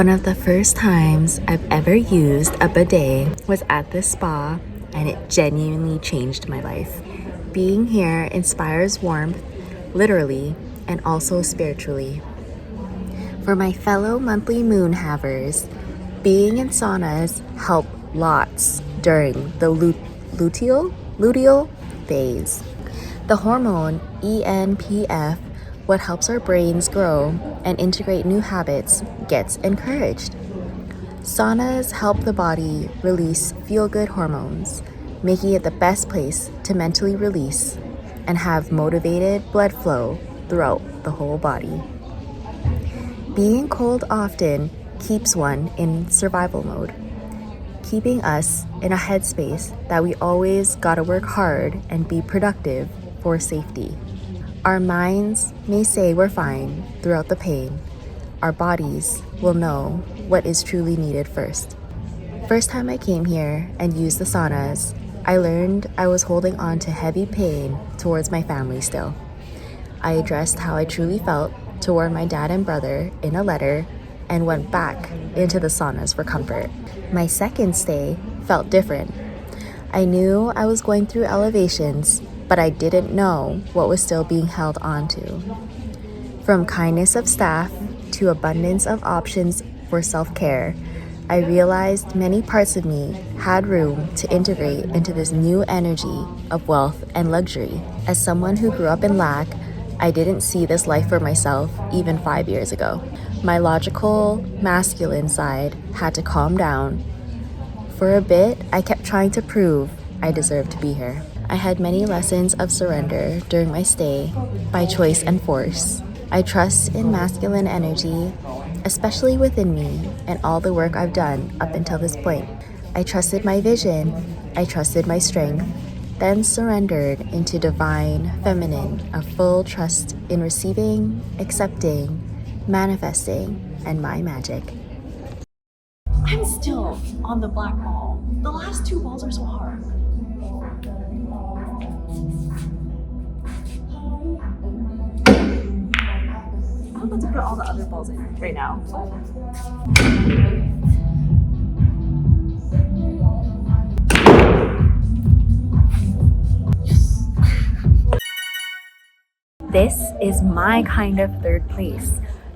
One of the first times I've ever used a bidet was at this spa, and it genuinely changed my life. Being here inspires warmth, literally, and also spiritually. For my fellow monthly moon havers, being in saunas help lots during the luteal phase. The hormone ENPF, what helps our brains grow and integrate new habits, gets encouraged. Saunas help the body release feel-good hormones, making it the best place to mentally release and have motivated blood flow throughout the whole body. Being cold often keeps one in survival mode, keeping us in a headspace that we always gotta work hard and be productive for safety. Our minds may say we're fine throughout the pain. Our bodies will know what is truly needed first. First time I came here and used the saunas, I learned I was holding on to heavy pain towards my family still. I addressed how I truly felt toward my dad and brother in a letter and went back into the saunas for comfort. My second stay felt different. I knew I was going through elevations, but I didn't know what was still being held onto. From kindness of staff to abundance of options for self-care, I realized many parts of me had room to integrate into this new energy of wealth and luxury. As someone who grew up in lack, I didn't see this life for myself even 5 years ago. My logical, masculine side had to calm down. For a bit, I kept trying to prove I deserved to be here. I had many lessons of surrender during my stay, by choice and force. I trust in masculine energy, especially within me and all the work I've done up until this point. I trusted my vision, I trusted my strength, then surrendered into divine feminine, a full trust in receiving, accepting, manifesting, and my magic. I'm still on the black ball. The last two balls are so hard. I'm about to put all the other balls in right now. This is my kind of third place.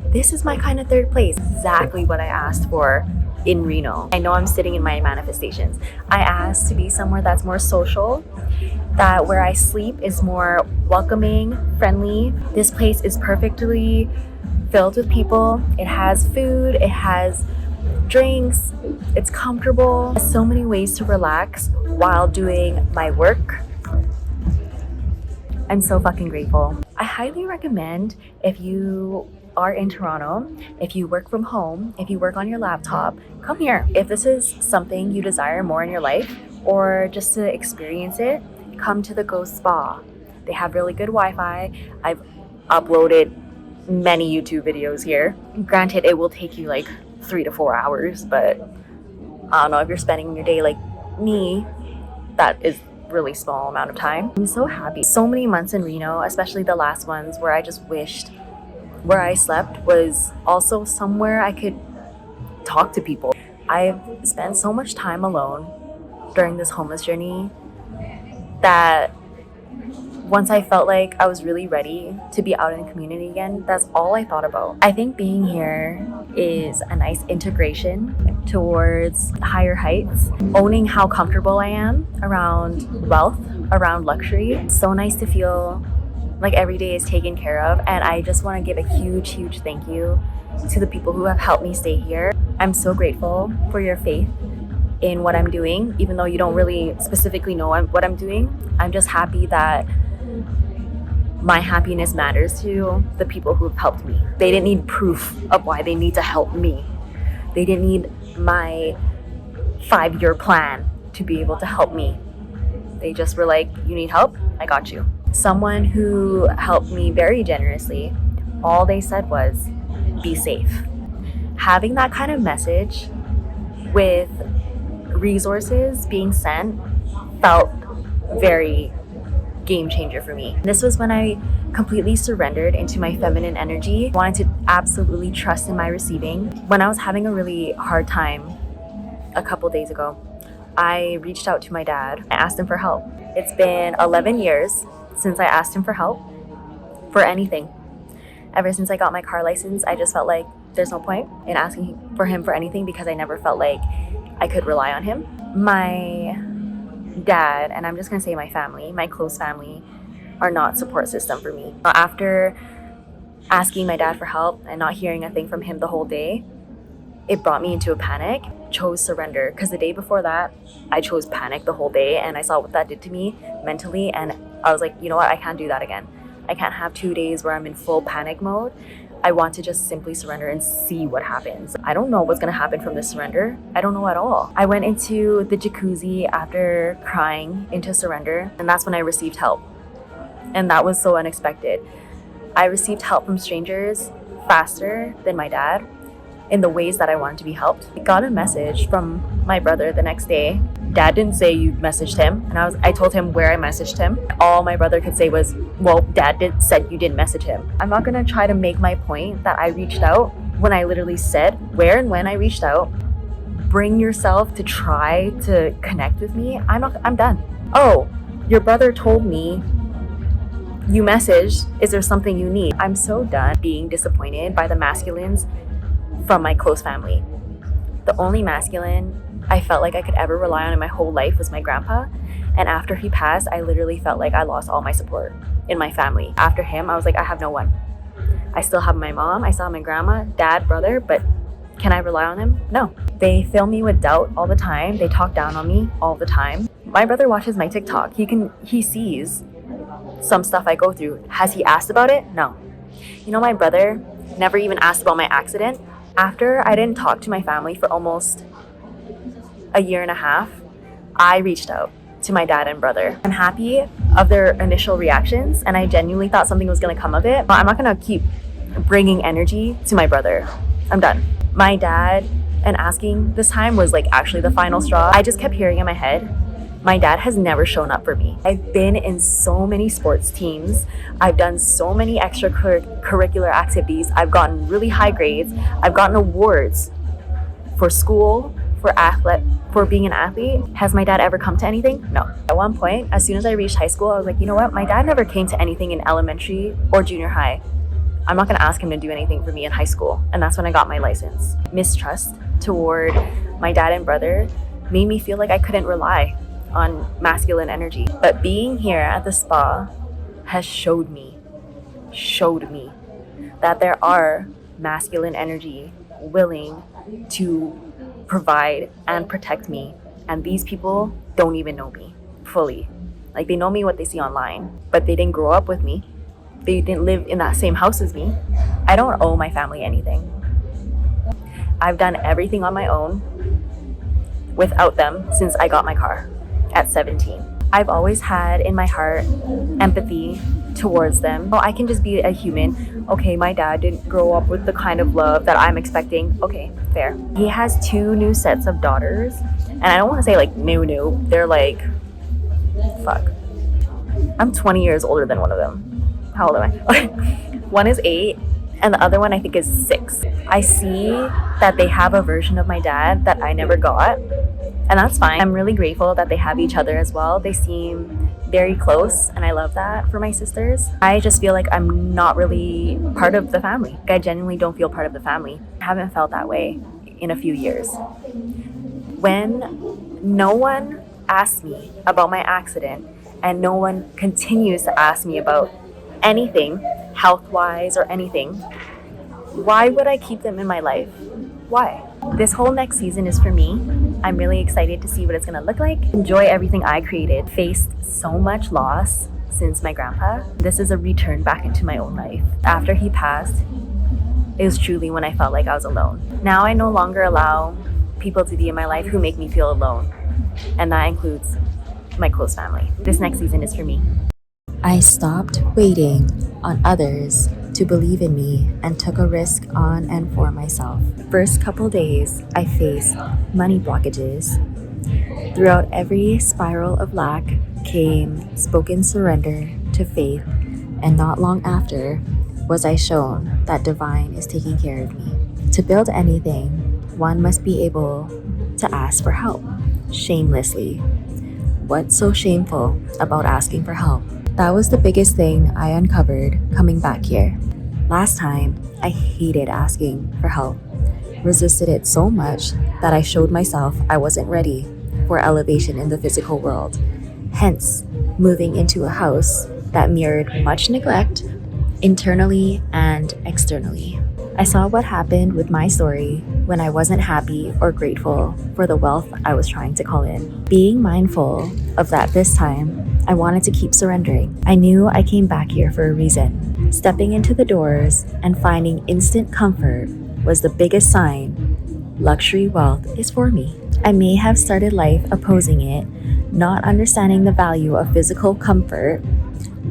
This is my kind of third place. Exactly what I asked for in Reno. I know I'm sitting in my manifestations. I asked to be somewhere that's more social, that where I sleep is more welcoming, friendly. This place is perfectly filled with people. It has food, it has drinks, it's comfortable. There's so many ways to relax while doing my work. I'm so fucking grateful. I highly recommend, if you are in Toronto, if you work from home, if you work on your laptop, come here. If this is something you desire more in your life or just to experience it, come to the Ghost Spa. They have really good Wi-Fi. I've uploaded many YouTube videos here. Granted, it will take you like 3 to 4 hours, but I don't know, if you're spending your day like me, that is really small amount of time. I'm so happy. So many months in Reno, especially the last ones, where I just wished where I slept was also somewhere I could talk to people. I've spent so much time alone during this homeless journey that once I felt like I was really ready to be out in the community again, that's all I thought about. I think being here is a nice integration towards higher heights, owning how comfortable I am around wealth, around luxury. It's so nice to feel like every day is taken care of, and I just want to give a huge thank you to the people who have helped me stay here. I'm so grateful for your faith in what I'm doing, even though you don't really specifically know what I'm doing. I'm just happy that my happiness matters to the people who have helped me. They didn't need proof of why they need to help me. They didn't need my 5-year plan to be able to help me. They just were like, you need help? I got you. Someone who helped me very generously, all they said was, be safe. Having that kind of message with resources being sent felt very game changer for me. This was when I completely surrendered into my feminine energy, wanted to absolutely trust in my receiving. When I was having a really hard time a couple days ago, I reached out to my dad. I asked him for help. It's been 11 years since I asked him for help for anything. Ever since I got my car license, I just felt like there's no point in asking for him for anything because I never felt like I could rely on him. My dad, and I'm just gonna say my family, my close family, are not support system for me. After asking my dad for help and not hearing a thing from him the whole day, it brought me into a panic. Chose surrender, because the day before that I chose panic the whole day, and I saw what that did to me mentally, and I was like, you know what, I can't do that again. I can't have 2 days where I'm in full panic mode. I want to just simply surrender and see what happens. I don't know what's gonna happen from this surrender. I don't know at all. I went into the jacuzzi after crying into surrender, and that's when I received help. And that was so unexpected. I received help from strangers faster than my dad in the ways that I wanted to be helped. I got a message from my brother the next day. Dad didn't say you messaged him, and I told him where I messaged him. All my brother could say was, well, Dad said you didn't message him. I'm not gonna try to make my point that I reached out when I literally said where and when I reached out. Bring yourself to try to connect with me. I'm done. Oh, your brother told me you messaged. Is there something you need? I'm so done being disappointed by the masculines from my close family. The only masculine I felt like I could ever rely on in my whole life was my grandpa. And after he passed, I literally felt like I lost all my support in my family. After him, I was like, I have no one. I still have my mom, I still have my grandma, dad, brother, but can I rely on them? No. They fill me with doubt all the time. They talk down on me all the time. My brother watches my TikTok. He sees some stuff I go through. Has he asked about it? No. You know, my brother never even asked about my accident. After I didn't talk to my family for almost a year and a half, I reached out to my dad and brother. I'm happy of their initial reactions, and I genuinely thought something was gonna come of it. But I'm not gonna keep bringing energy to my brother. I'm done. My dad and asking this time was like actually the final straw. I just kept hearing in my head, my dad has never shown up for me. I've been in so many sports teams. I've done so many extracurricular activities. I've gotten really high grades. I've gotten awards for school, for being an athlete. Has my dad ever come to anything? No. At one point, as soon as I reached high school, I was like, you know what? My dad never came to anything in elementary or junior high. I'm not gonna ask him to do anything for me in high school. And that's when I got my license. Mistrust toward my dad and brother made me feel like I couldn't rely on masculine energy. But being here at the spa has showed me that there are masculine energy willing to provide and protect me. And these people don't even know me fully. Like, they know me what they see online, but they didn't grow up with me. They didn't live in that same house as me. I don't owe my family anything. I've done everything on my own without them since I got my car at 17. I've always had in my heart empathy towards them. Oh, I can just be a human. Okay, my dad didn't grow up with the kind of love that I'm expecting. Okay, fair. He has 2 new sets of daughters, and I don't want to say like new. They're like, fuck. I'm 20 years older than one of them. How old am I? One is 8, and the other one I think is 6. I see that they have a version of my dad that I never got, and that's fine. I'm really grateful that they have each other as well. They seem very close, and I love that for my sisters. I just feel like I'm not really part of the family. I genuinely don't feel part of the family. I haven't felt that way in a few years. When no one asks me about my accident, and no one continues to ask me about anything, health-wise or anything, why would I keep them in my life? Why? This whole next season is for me. I'm really excited to see what it's gonna look like. Enjoy everything I created. Faced so much loss since my grandpa. This is a return back into my own life. After he passed, it was truly when I felt like I was alone. Now I no longer allow people to be in my life who make me feel alone, and that includes my close family. This next season is for me. I stopped waiting on others to believe in me and took a risk on and for myself. First couple days, I faced money blockages. Throughout every spiral of lack came spoken surrender to faith And not long after was I shown that divine is taking care of me. To build anything, one must be able to ask for help, shamelessly. What's so shameful about asking for help? That was the biggest thing I uncovered coming back here. Last time, I hated asking for help, resisted it so much that I showed myself I wasn't ready for elevation in the physical world, hence moving into a house that mirrored much neglect internally and externally. I saw what happened with my story when I wasn't happy or grateful for the wealth I was trying to call in. Being mindful of that this time, I wanted to keep surrendering. I knew I came back here for a reason. Stepping into the doors and finding instant comfort was the biggest sign luxury wealth is for me. I may have started life opposing it, not understanding the value of physical comfort.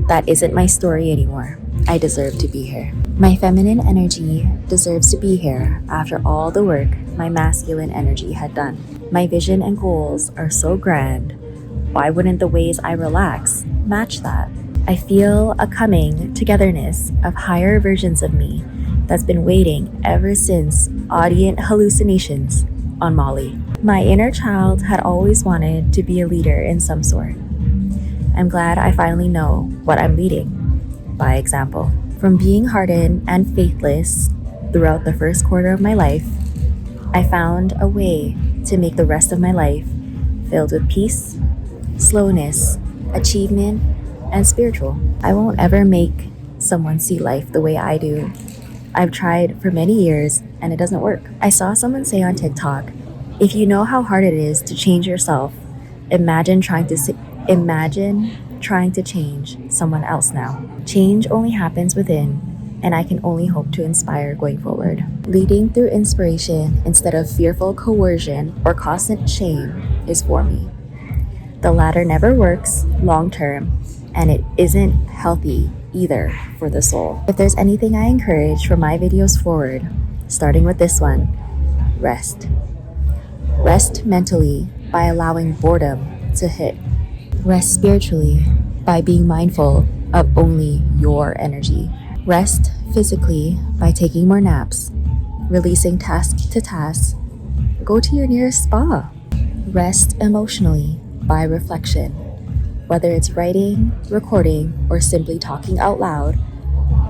That isn't my story anymore. I deserve to be here. My feminine energy deserves to be here after all the work my masculine energy had done. My vision and goals are so grand. Why wouldn't the ways I relax match that? I feel a coming togetherness of higher versions of me that's been waiting ever since audience hallucinations on Molly. My inner child had always wanted to be a leader in some sort. I'm glad I finally know what I'm leading by example. From being hardened and faithless throughout the first quarter of my life, I found a way to make the rest of my life filled with peace, slowness, achievement, and spiritual. I won't ever make someone see life the way I do. I've tried for many years and it doesn't work. I saw someone say on TikTok, if you know how hard it is to change yourself, imagine trying to change someone else now. Change only happens within, and I can only hope to inspire going forward. Leading through inspiration instead of fearful coercion or constant shame is for me. The latter never works long term, and it isn't healthy either for the soul. If there's anything I encourage from my videos forward, starting with this one, rest. Rest mentally by allowing boredom to hit. Rest spiritually by being mindful of only your energy. Rest physically by taking more naps, releasing task to task. Go to your nearest spa. Rest emotionally by reflection. Whether it's writing, recording, or simply talking out loud,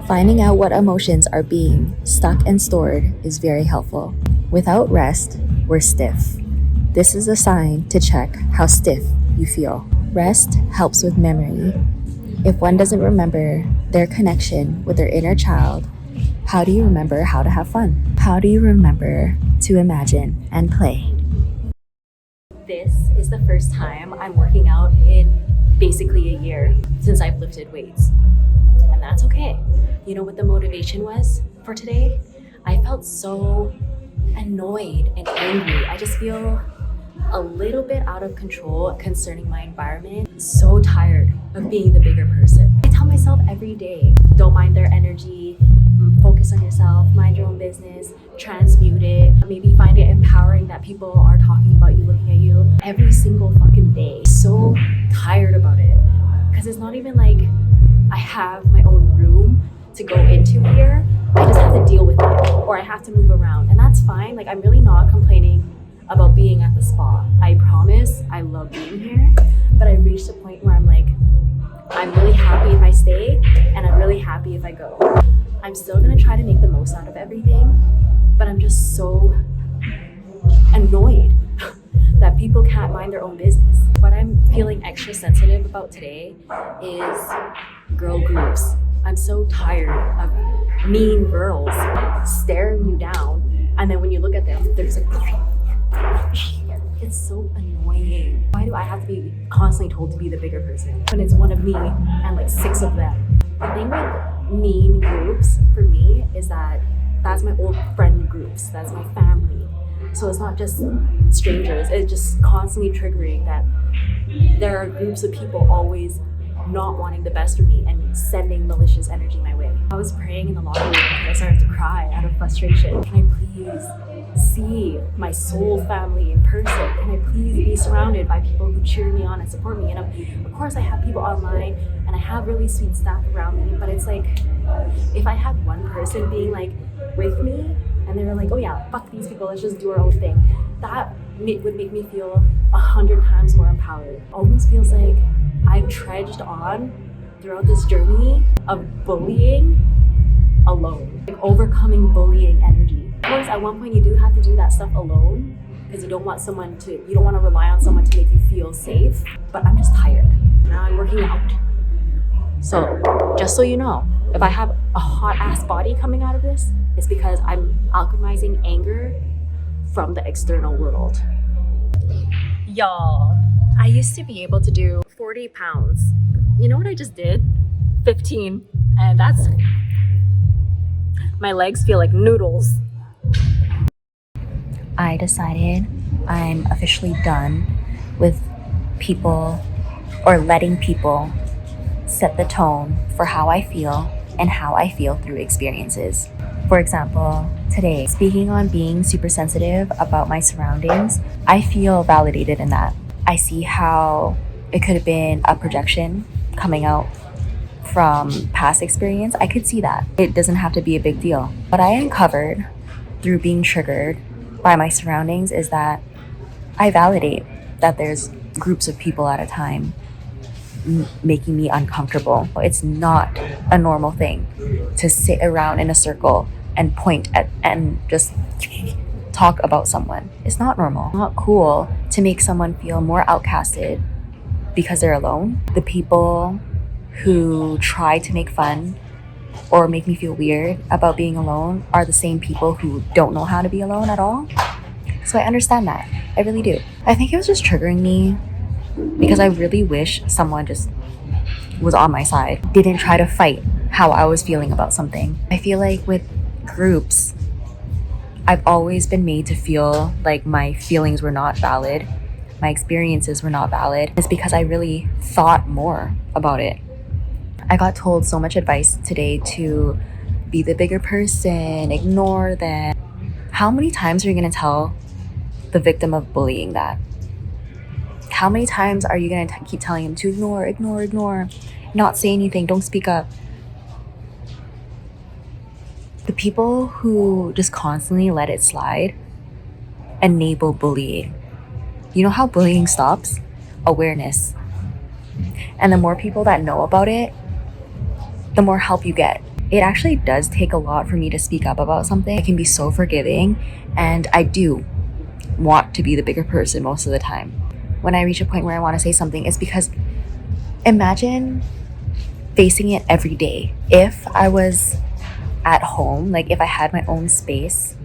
finding out what emotions are being stuck and stored is very helpful. Without rest, we're stiff. This is a sign to check how stiff you feel. Rest helps with memory. If one doesn't remember their connection with their inner child, how do you remember how to have fun? How do you remember to imagine and play? This is the first time I'm working out in basically a year since I've lifted weights. And that's okay. You know what the motivation was for today? I felt so annoyed and angry. I just feel a little bit out of control concerning my environment. So tired of being the bigger person. I tell myself every day, don't mind their energy, focus on yourself, mind your own business, transmute it. Maybe find it empowering that people are talking about you, looking at you every single fucking day. So tired about it. Because it's not even like I have my own room to go into here. I just have to deal with it, or I have to move around, and that's fine. Like, I'm really not complaining about being at the spa. I promise I love being here, but I reached a point where I'm like, I'm really happy if I stay, and I'm really happy if I go. I'm still gonna try to make the most out of everything, but I'm just so annoyed that people can't mind their own business. What I'm feeling extra sensitive about today is girl groups. I'm so tired of mean girls staring you down, and then when you look at them, they're just like, it's so annoying. Why do I have to be constantly told to be the bigger person when it's one of me and like 6 of them? The thing with mean groups for me is that that's my old friend groups, that's my family. So it's not just strangers, it's just constantly triggering that there are groups of people always not wanting the best for me and sending malicious energy my way. I was praying in the locker room and I started to cry out of frustration. Can I please see my soul family in person? Can I please be surrounded by people who cheer me on and support me? And of course I have people online and I have really sweet staff around me, but it's like, if I had one person being like with me and they were like, oh yeah, fuck these people, let's just do our own thing, that would make me feel 100 times more empowered. Almost feels like I've trudged on throughout this journey of bullying alone, like overcoming bullying energy. Of course, at one point you do have to do that stuff alone because you don't want to rely on someone to make you feel safe. But I'm just tired. Now I'm working out. So just so you know, if I have a hot ass body coming out of this, it's because I'm alchemizing anger from the external world. Y'all, I used to be able to do 40 pounds. You know what I just did? 15. And that's... my legs feel like noodles. I decided I'm officially done with people or letting people set the tone for how I feel and how I feel through experiences. For example, today, speaking on being super sensitive about my surroundings, I feel validated in that. I see how it could have been a projection coming out from past experience. I could see that. It doesn't have to be a big deal. What I uncovered through being triggered by my surroundings is that I validate that there's groups of people at a time making me uncomfortable. It's not a normal thing to sit around in a circle and point at and just talk about someone. It's not normal. It's not cool to make someone feel more outcasted because they're alone. The people who try to make fun or make me feel weird about being alone are the same people who don't know how to be alone at all. So I understand that. I really do. I think it was just triggering me because I really wish someone just was on my side, didn't try to fight how I was feeling about something. I feel like with groups, I've always been made to feel like my feelings were not valid, my experiences were not valid. It's because I really thought more about it. I got told so much advice today to be the bigger person, ignore them. How many times are you going to tell the victim of bullying that? How many times are you going to keep telling him to ignore, not say anything, don't speak up? The people who just constantly let it slide enable bullying. You know how bullying stops? Awareness. And the more people that know about it, the more help you get. It actually does take a lot for me to speak up about something. I can be so forgiving, and I do want to be the bigger person most of the time. When I reach a point where I want to say something, it's because imagine facing it every day. If I was at home, like if I had my own space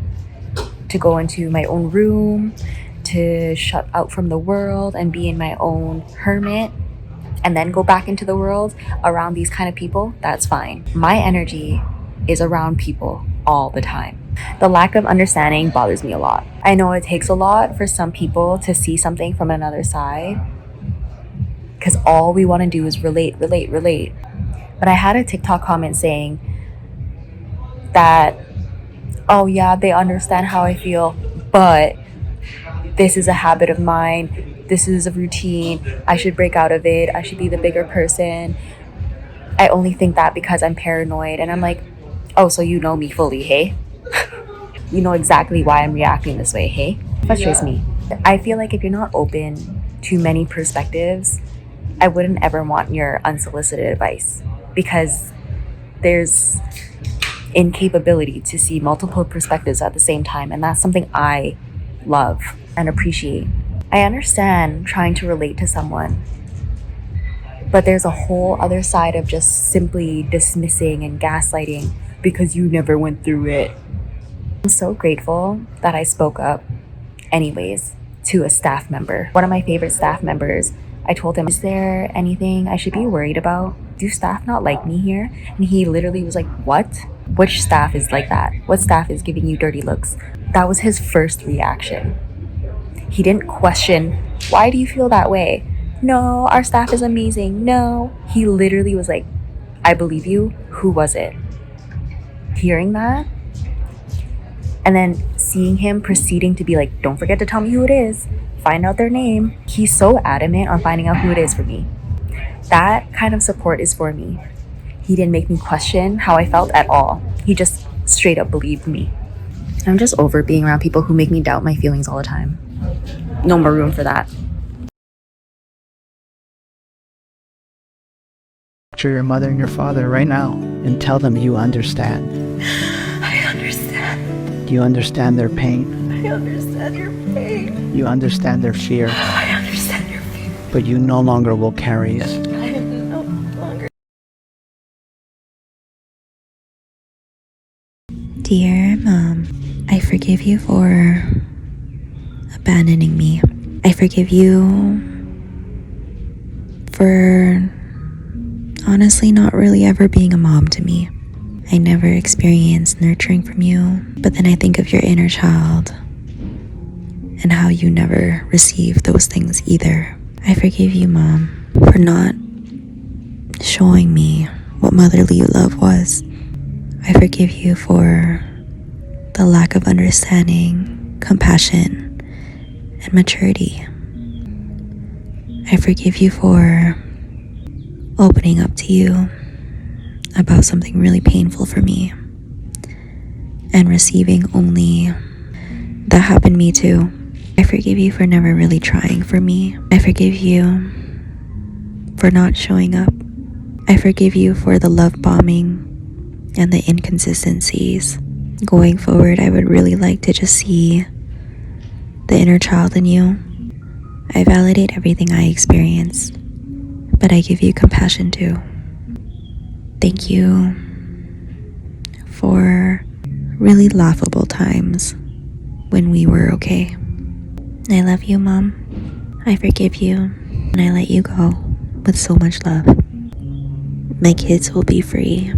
to go into my own room, to shut out from the world and be in my own hermit, and then go back into the world around these kind of people, that's fine. My energy is around people all the time. The lack of understanding bothers me a lot. I know it takes a lot for some people to see something from another side because all we want to do is relate. But I had a TikTok comment saying that, oh yeah, they understand how I feel, but this is a habit of mine. This is a routine. I should break out of it. I should be the bigger person. I only think that because I'm paranoid. And I'm like, oh, so you know me fully, hey? You know exactly why I'm reacting this way, hey? Frustrates me. I feel like if you're not open to many perspectives, I wouldn't ever want your unsolicited advice because there's incapability to see multiple perspectives at the same time. And that's something I love and appreciate. I understand trying to relate to someone, but there's a whole other side of just simply dismissing and gaslighting because you never went through it. I'm so grateful that I spoke up anyways to a staff member. One of my favorite staff members, I told him, is there anything I should be worried about? Do staff not like me here? And he literally was like, what? Which staff is like that? What staff is giving you dirty looks? That was his first reaction. He didn't question, why do you feel that way? No, our staff is amazing. No. He literally was like, I believe you. Who was it? Hearing that, and then seeing him proceeding to be like, don't forget to tell me who it is. Find out their name. He's so adamant on finding out who it is for me. That kind of support is for me. He didn't make me question how I felt at all. He just straight up believed me. I'm just over being around people who make me doubt my feelings all the time. No more room for that. Picture your mother and your father right now and tell them you understand. I understand. You understand their pain. I understand your pain. You understand their fear. I understand your fear. But you no longer will carry it. I am no longer. Dear Mom, I forgive you for abandoning me. I forgive you for honestly not really ever being a mom to me. I never experienced nurturing from you, but then I think of your inner child and how you never received those things either. I forgive you, Mom, for not showing me what motherly love was. I forgive you for the lack of understanding, compassion, and maturity. I forgive you for opening up to you about something really painful for me and receiving only that happened me too. I forgive you for never really trying for me. I forgive you for not showing up. I forgive you for the love bombing and the inconsistencies. Going forward, I would really like to just see the inner child in you. I validate everything I experienced, but I give you compassion too. Thank you for really laughable times when we were okay. I love you, Mom. I forgive you, and I let you go with so much love. My kids will be free.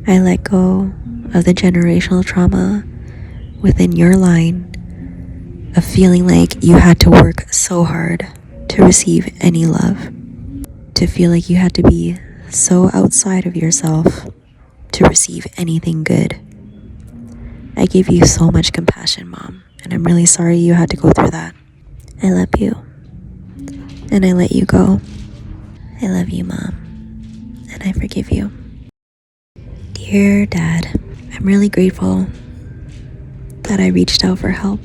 I let go of the generational trauma within your line of feeling like you had to work so hard to receive any love, to feel like you had to be so outside of yourself to receive anything good. I give you so much compassion, Mom, and I'm really sorry you had to go through that. I love you, and I let you go. I love you, Mom, and I forgive you. Dear Dad, I'm really grateful that I reached out for help.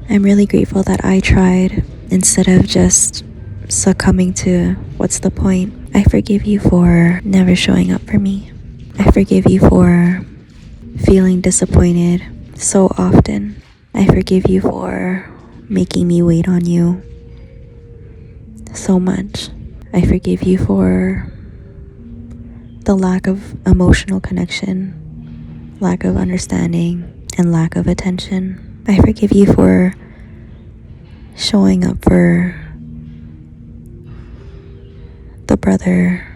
I'm really grateful that I tried instead of just succumbing to what's the point. I forgive you for never showing up for me. I forgive you for feeling disappointed so often. I forgive you for making me wait on you so much. I forgive you for the lack of emotional connection, lack of understanding, and lack of attention. I forgive you for showing up for the brother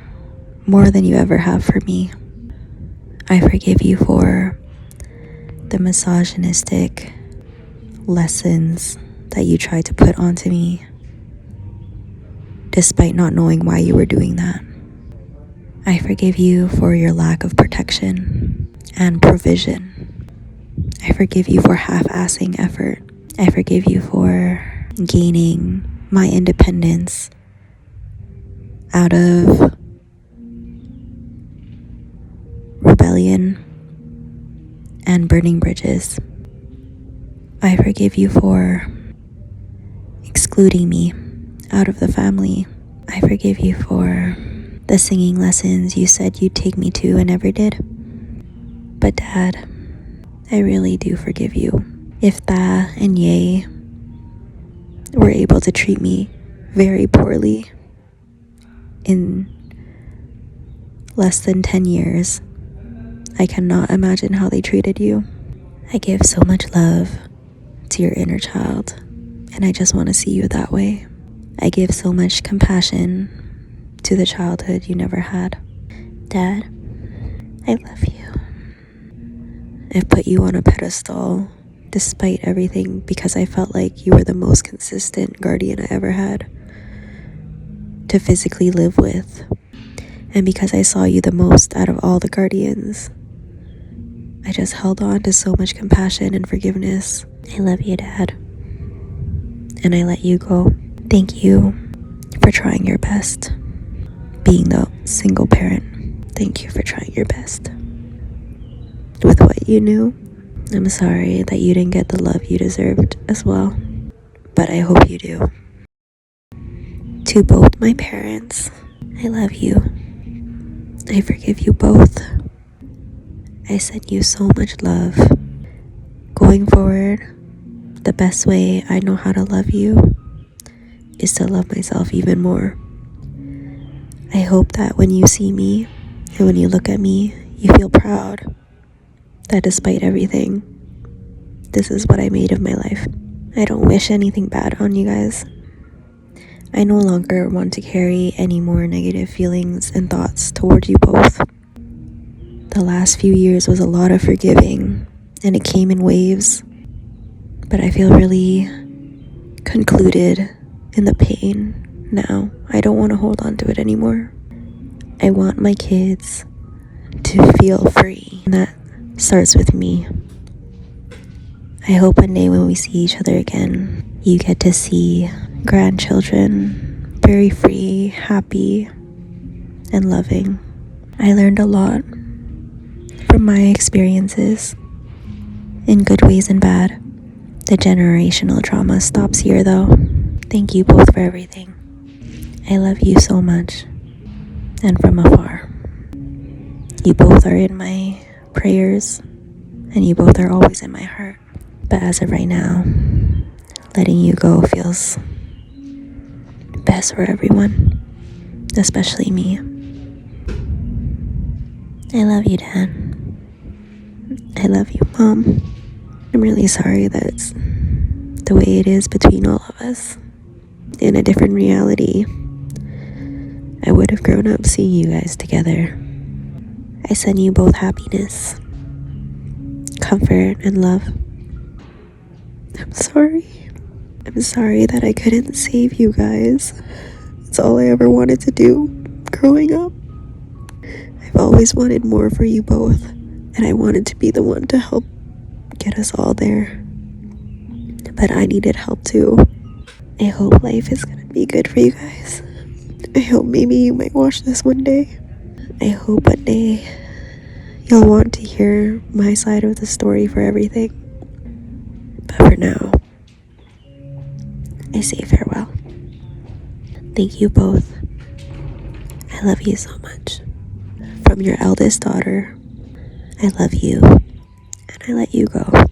more than you ever have for me. I forgive you for the misogynistic lessons that you tried to put onto me, despite not knowing why you were doing that. I forgive you for your lack of protection and provision. I forgive you for half-assing effort. I forgive you for gaining my independence out of rebellion and burning bridges. I forgive you for excluding me out of the family. I forgive you for the singing lessons you said you'd take me to and never did. But Dad, I really do forgive you. If Tha and Ye were able to treat me very poorly in less than 10 years, I cannot imagine how they treated you. I give so much love to your inner child, and I just want to see you that way. I give so much compassion to the childhood you never had. Dad, I love you. I've put you on a pedestal despite everything because I felt like you were the most consistent guardian I ever had to physically live with, and because I saw you the most out of all the guardians, I just held on to so much compassion and forgiveness. I love you, Dad, and I let you go. Thank you for trying your best. being the single parent. Thank you for trying your best with what you knew. I'm sorry that you didn't get the love you deserved as well, but I hope you do. To both my parents, I love you. I forgive you both. I send you so much love. Going forward, the best way I know how to love you is to love myself even more. I hope that when you see me and when you look at me, you feel proud that despite everything, this is what I made of my life. I don't wish anything bad on you guys. I no longer want to carry any more negative feelings and thoughts toward you both. The last few years was a lot of forgiving, and it came in waves, but I feel really concluded in the pain now. I don't want to hold on to it anymore. I want my kids to feel free, and that starts with me. I hope one day when we see each other again, you get to see grandchildren very free, happy, and loving. I learned a lot from my experiences, in good ways and bad. The generational trauma stops here though. Thank you both for everything. I love you so much, and from afar. You both are in my prayers, and you both are always in my heart. But as of right now, letting you go feels best for everyone, especially me. I love you, Dad. I love you, Mom. I'm really sorry that it's the way it is between all of us. In a different reality, I would have grown up seeing you guys together. I send you both happiness, comfort, and love. I'm sorry. I'm sorry that I couldn't save you guys. It's all I ever wanted to do growing up. I've always wanted more for you both, and I wanted to be the one to help get us all there. But I needed help too. I hope life is gonna be good for you guys. I hope maybe you might watch this one day. I hope one day you'll want to hear my side of the story for everything. But for now, I say farewell. Thank you both. I love you so much. From your eldest daughter, I love you, and I let you go.